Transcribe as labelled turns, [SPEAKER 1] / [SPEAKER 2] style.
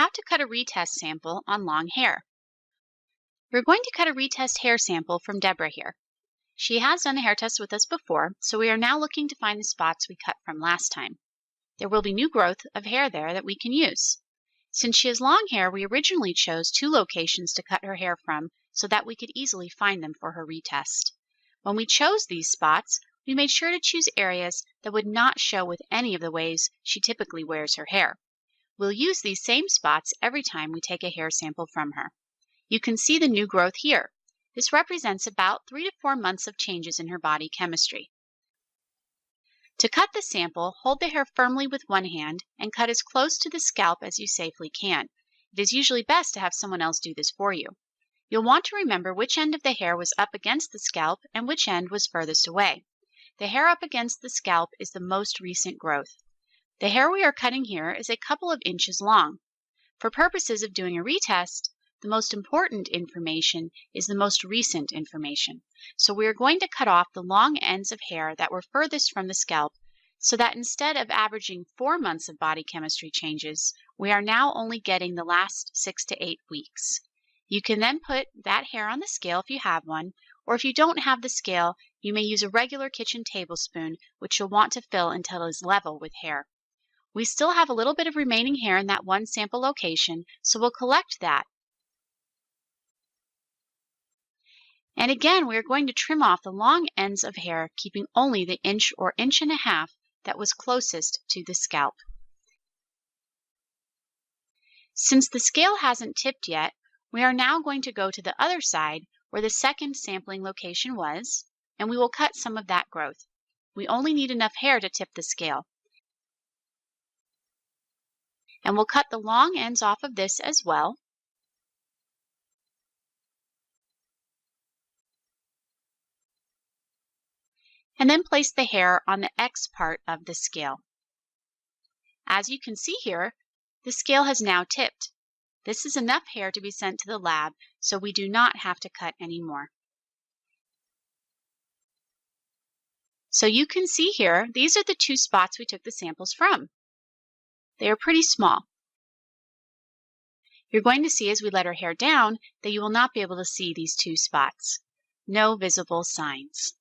[SPEAKER 1] how to cut a retest sample on long hair. We're going to cut a retest hair sample from Deborah here. She has done a hair test with us before, so we are now looking to find the spots we cut from last time. There will be new growth of hair there that we can use. Since she has long hair, we originally chose 2 locations to cut her hair from so that we could easily find them for her retest. When we chose these spots, we made sure to choose areas that would not show with any of the ways she typically wears her hair. We'll use these same spots every time we take a hair sample from her. You can see the new growth here. This represents about 3 to 4 months of changes in her body chemistry. To cut the sample, hold the hair firmly with one hand and cut as close to the scalp as you safely can. It is usually best to have someone else do this for you. You'll want to remember which end of the hair was up against the scalp and which end was furthest away. The hair up against the scalp is the most recent growth. The hair we are cutting here is a couple of inches long. For purposes of doing a retest, the most important information is the most recent information. So we are going to cut off the long ends of hair that were furthest from the scalp so that instead of averaging 4 months of body chemistry changes, we are now only getting the last 6 to 8 weeks. You can then put that hair on the scale if you have one, or if you don't have the scale, you may use a regular kitchen tablespoon, which you'll want to fill until it is level with hair. We still have a little bit of remaining hair in that one sample location, so we'll collect that. And again, we are going to trim off the long ends of hair, keeping only the inch or inch and a half that was closest to the scalp. Since the scale hasn't tipped yet, we are now going to go to the other side where the second sampling location was, and we will cut some of that growth. We only need enough hair to tip the scale. And we'll cut the long ends off of this as well. And then place the hair on the X part of the scale. As you can see here, the scale has now tipped. This is enough hair to be sent to the lab, so we do not have to cut any more. So you can see here, these are the 2 spots we took the samples from. They are pretty small. You're going to see as we let our hair down that you will not be able to see these 2 spots. No visible signs.